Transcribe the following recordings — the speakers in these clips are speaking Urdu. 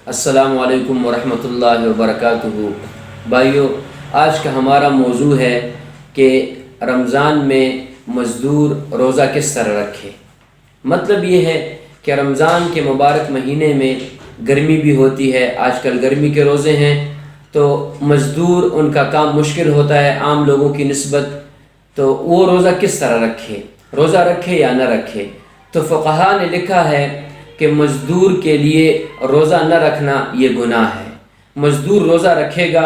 السلام علیکم ورحمۃ اللہ وبرکاتہ۔ بھائیو، آج کا ہمارا موضوع ہے کہ رمضان میں مزدور روزہ کس طرح رکھے۔ مطلب یہ ہے کہ رمضان کے مبارک مہینے میں گرمی بھی ہوتی ہے، آج کل گرمی کے روزے ہیں، تو مزدور ان کا کام مشکل ہوتا ہے عام لوگوں کی نسبت، تو وہ روزہ کس طرح رکھے، روزہ رکھے یا نہ رکھے۔ تو فقہا نے لکھا ہے کہ مزدور کے لیے روزہ نہ رکھنا یہ گناہ ہے۔ مزدور روزہ رکھے گا،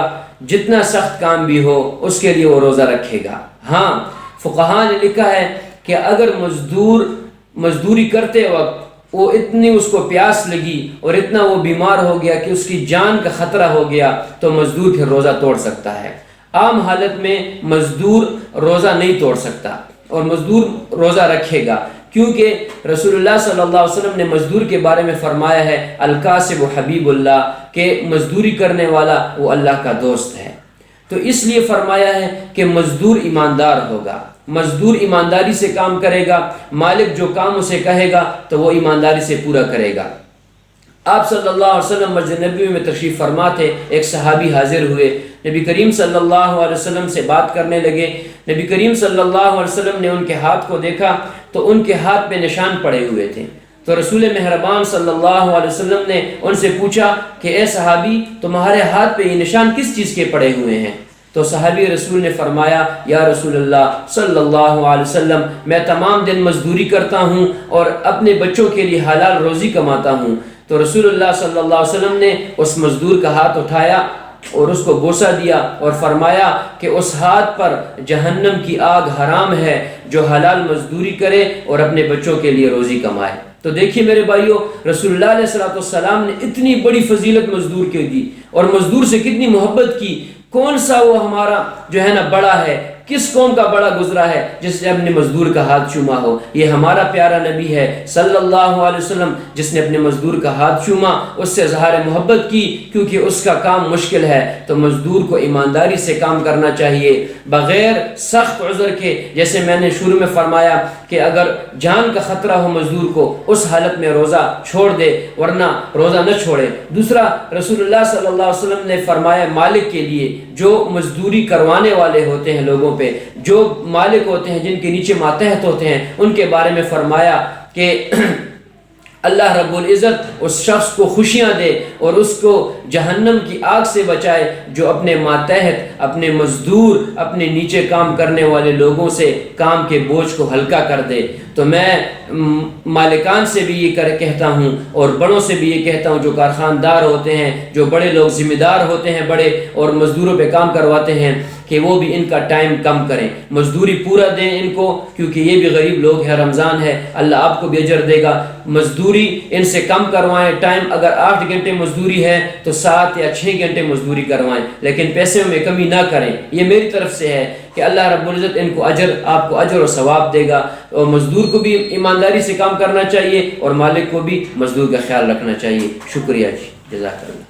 جتنا سخت کام بھی ہو اس کے لیے وہ روزہ رکھے گا۔ ہاں، فقہا نے لکھا ہے کہ اگر مزدور مزدوری کرتے وقت وہ اتنی اس کو پیاس لگی اور اتنا وہ بیمار ہو گیا کہ اس کی جان کا خطرہ ہو گیا تو مزدور پھر روزہ توڑ سکتا ہے۔ عام حالت میں مزدور روزہ نہیں توڑ سکتا اور مزدور روزہ رکھے گا، کیونکہ رسول اللہ صلی اللہ علیہ وسلم نے مزدور کے بارے میں فرمایا ہے الکاسب حبیب اللہ، کہ مزدوری کرنے والا وہ اللہ کا دوست ہے۔ تو اس لیے فرمایا ہے کہ مزدور ایماندار ہوگا، مزدور ایمانداری سے کام کرے گا، مالک جو کام اسے کہے گا تو وہ ایمانداری سے پورا کرے گا۔ آپ صلی اللہ علیہ وسلم مسجد نبوی میں تشریف فرما تھے، ایک صحابی حاضر ہوئے، نبی کریم صلی اللہ علیہ وسلم سے بات کرنے لگے۔ نبی کریم صلی اللہ علیہ وسلم نے ان کے ہاتھ کو دیکھا تو ان کے ہاتھ پہ نشان پڑے ہوئے تھے، تو رسول مہربان صلی اللہ علیہ وسلم نے ان سے پوچھا کہ اے صحابی، تمہارے ہاتھ پہ یہ نشان کس چیز کے پڑے ہوئے ہیں؟ تو صحابی رسول نے فرمایا یا رسول اللہ صلی اللہ علیہ وسلم، میں تمام دن مزدوری کرتا ہوں اور اپنے بچوں کے لیے حلال روزی کماتا ہوں۔ تو رسول اللہ صلی اللہ علیہ وسلم نے اس مزدور کا ہاتھ اٹھایا اور اس کو بوسہ دیا اور فرمایا کہ اس ہاتھ پر جہنم کی آگ حرام ہے جو حلال مزدوری کرے اور اپنے بچوں کے لیے روزی کمائے۔ تو دیکھیے میرے بھائیو، رسول اللہ علیہ السلام نے اتنی بڑی فضیلت مزدور کی دی اور مزدور سے کتنی محبت کی۔ کون سا وہ ہمارا جو ہے نا بڑا ہے، کس قوم کا بڑا گزرا ہے جس نے اپنے مزدور کا ہاتھ چوما ہو؟ یہ ہمارا پیارا نبی ہے صلی اللہ علیہ وسلم، جس نے اپنے مزدور کا ہاتھ چوما، اس سے اظہار محبت کی، کیونکہ اس کا کام مشکل ہے۔ تو مزدور کو ایمانداری سے کام کرنا چاہیے، بغیر سخت عذر کے، جیسے میں نے شروع میں فرمایا کہ اگر جان کا خطرہ ہو مزدور کو، اس حالت میں روزہ چھوڑ دے، ورنہ روزہ نہ چھوڑے۔ دوسرا، رسول اللہ صلی اللہ علیہ وسلم نے فرمایا مالک کے لیے، جو مزدوری کروانے والے ہوتے ہیں لوگوں پہ، جو مالک ہوتے ہیں، جن کے نیچے ماتحت ہوتے ہیں، ان کے بارے میں فرمایا کہ اللہ رب العزت اس شخص کو خوشیاں دے اور اس کو جہنم کی آگ سے بچائے جو اپنے ماتحت، اپنے مزدور، اپنے نیچے کام کرنے والے لوگوں سے کام کے بوجھ کو ہلکا کر دے۔ تو میں مالکان سے بھی یہ کہتا ہوں اور بڑوں سے بھی یہ کہتا ہوں، جو کارخاندار ہوتے ہیں، جو بڑے لوگ ذمہ دار ہوتے ہیں بڑے اور مزدوروں پہ کام کرواتے ہیں، کہ وہ بھی ان کا ٹائم کم کریں، مزدوری پورا دیں ان کو، کیونکہ یہ بھی غریب لوگ ہیں، رمضان ہے، اللہ آپ کو بھی اجر دے گا۔ مزدوری ان سے کم کروائیں، ٹائم اگر 8 گھنٹے مزدوری ہے تو 7 یا 6 گھنٹے مزدوری کروائیں، لیکن پیسے میں کمی نہ کریں۔ یہ میری طرف سے ہے کہ اللہ رب العزت ان کو آپ کو اجر و ثواب دے گا، اور مزدور کو بھی ایمانداری سے کام کرنا چاہیے اور مالک کو بھی مزدور کا خیال رکھنا چاہیے۔ شکریہ جی، جزاک اللہ۔